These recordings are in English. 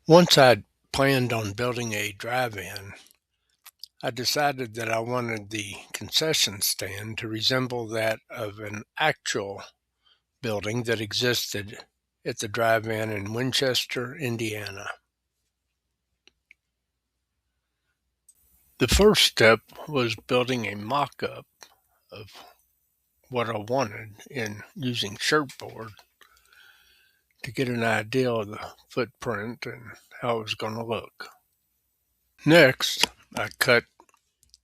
Once I'd planned on building a drive-in, I decided that I wanted the concession stand to resemble that of an actual building that existed at the drive-in in Winchester, Indiana. The first step was building a mock-up of what I wanted in using shirtboard to get an idea of the footprint and how it was going to look. Next, I cut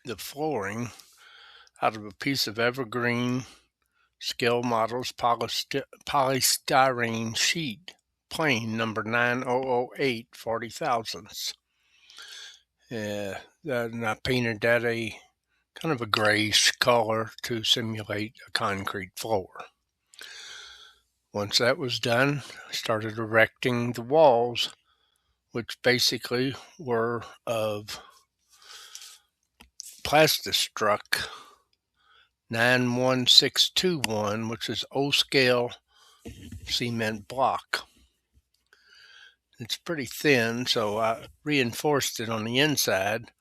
the flooring out of a piece of evergreen scale models polystyrene sheet, plain number 9008 40 thousandths. And I painted that a kind of a grayish color to simulate a concrete floor. Once that was done, I started erecting the walls, which basically were of plastistruck 91621, which is O-scale cement block. It's pretty thin, so I reinforced it on the inside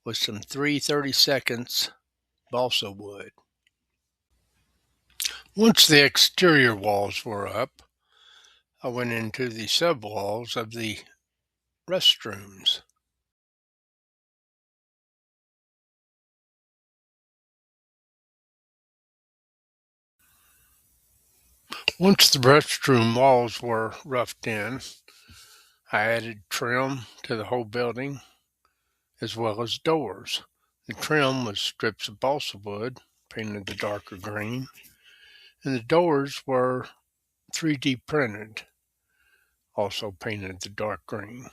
with some 3/32 balsa wood. Once the exterior walls were up, I went into the subwalls of the restrooms. Once the restroom walls were roughed in, I added trim to the whole building as well as doors. The trim was strips of balsa wood, painted the darker green, and the doors were 3D printed, also painted the dark green.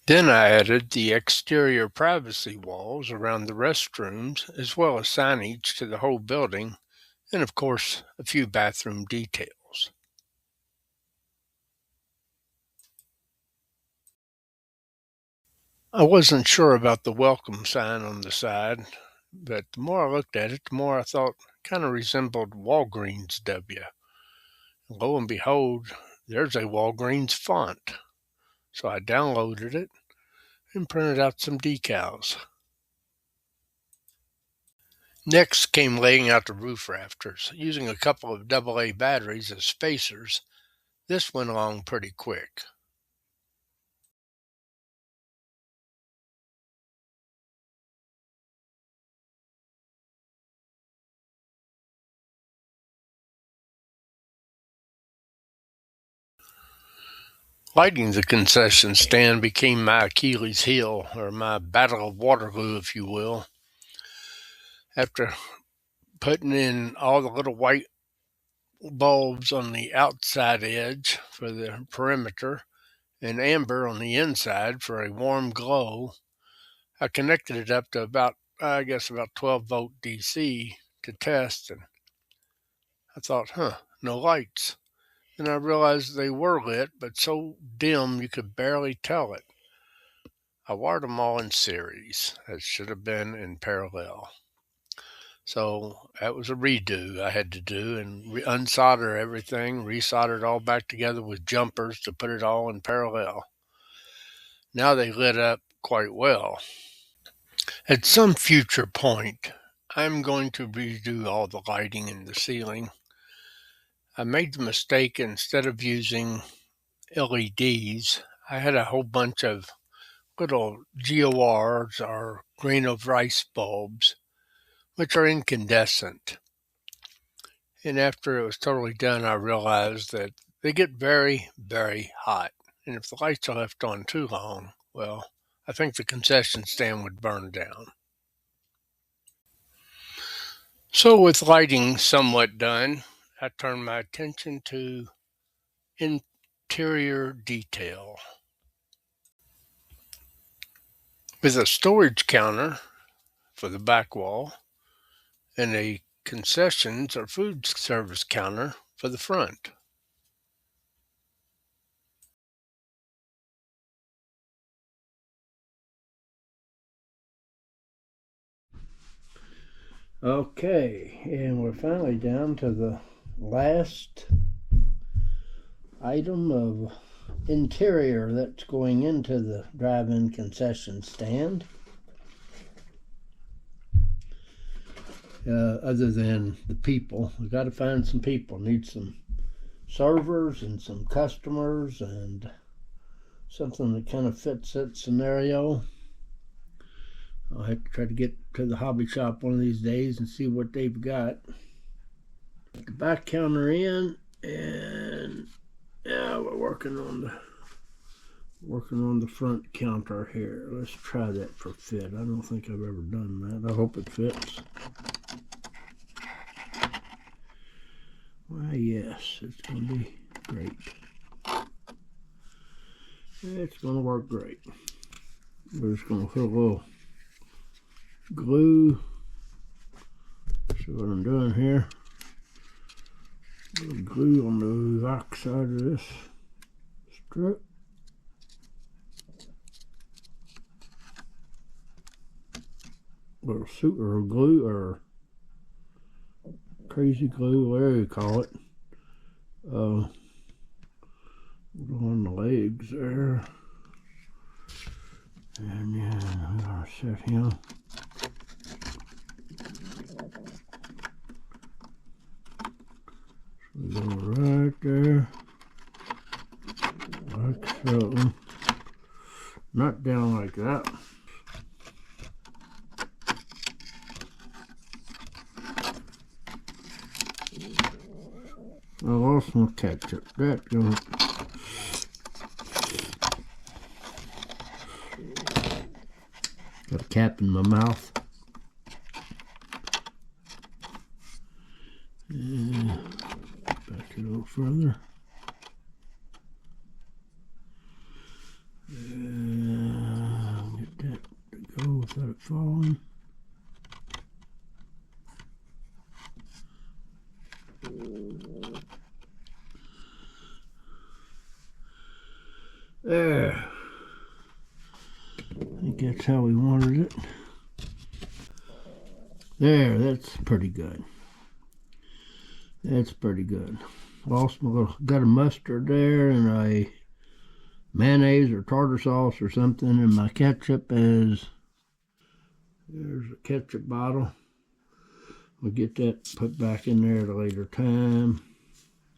Then I added the exterior privacy walls around the restrooms as well as signage to the whole building, and of course a few bathroom details. I wasn't sure about the welcome sign on the side, but the more I looked at it, the more I thought it kind of resembled Walgreens W. And lo and behold, there's a Walgreens font. So I downloaded it and printed out some decals. Next came laying out the roof rafters. Using a couple of AA batteries as spacers, this went along pretty quick. Lighting the concession stand became my Achilles heel, or my Battle of Waterloo, if you will. After putting in all the little white bulbs on the outside edge for the perimeter and amber on the inside for a warm glow, I connected it up to about 12-volt DC to test, and I thought, no lights. And I realized they were lit, but so dim you could barely tell it. I wired them all in series. That should have been in parallel. So that was a redo I had to do and unsolder everything, resolder it all back together with jumpers to put it all in parallel. Now they lit up quite well. At some future point, I'm going to redo all the lighting in the ceiling. I made the mistake, instead of using LEDs, I had a whole bunch of little GORs, or grain of rice bulbs, which are incandescent. And after it was totally done, I realized that they get very, very hot. And if the lights are left on too long, well, I think the concession stand would burn down. So, with lighting somewhat done, I turned my attention to interior detail. With a storage counter for the back wall and a concessions or food service counter for the front. Okay, and we're finally down to the last item of interior that's going into the drive-in concession stand. Other than the people, we got to find some people. Need some servers and some customers and something that kind of fits that scenario. I'll have to try to get to the hobby shop one of these days and see what they've got. Put the back counter in, and yeah, we're working on the front counter here. Let's try that for fit. I don't think I've ever done that. I hope it fits. Why, yes, it's going to be great. It's going to work great. We're just going to put a little glue. See what I'm doing here? A little glue on the back side of this strip. Little super glue, or crazy glue, whatever you call it. On the legs there. And yeah, I'm gonna set him. So we go right there. Like so. Not down like that. I lost my ketchup. That goes. Got a cap in my mouth. And back a little further. Get that to go without it falling. There. I think that's how we wanted it. There, that's pretty good. That's pretty good. Also got a mustard there and a mayonnaise or tartar sauce or something, and my ketchup is, there's a ketchup bottle. We'll get that put back in there at a later time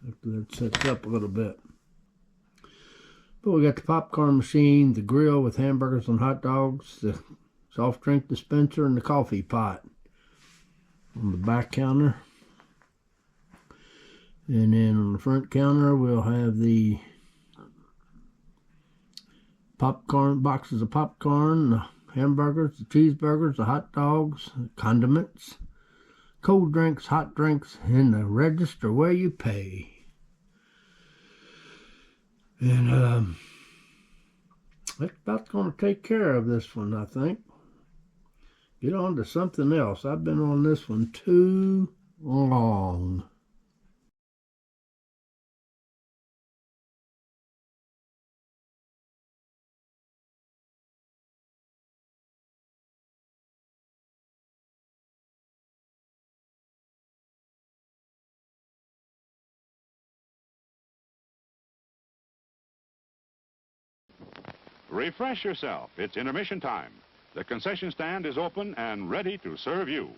after that sets up a little bit. But we got the popcorn machine, the grill with hamburgers and hot dogs, the soft drink dispenser, and the coffee pot on the back counter. And then on the front counter, we'll have the popcorn, boxes of popcorn, the hamburgers, the cheeseburgers, the hot dogs, the condiments, cold drinks, hot drinks, and the register where you pay. And that's about going to take care of this one, I think. Get on to something else. I've been on this one too long. Refresh yourself. It's intermission time. The concession stand is open and ready to serve you.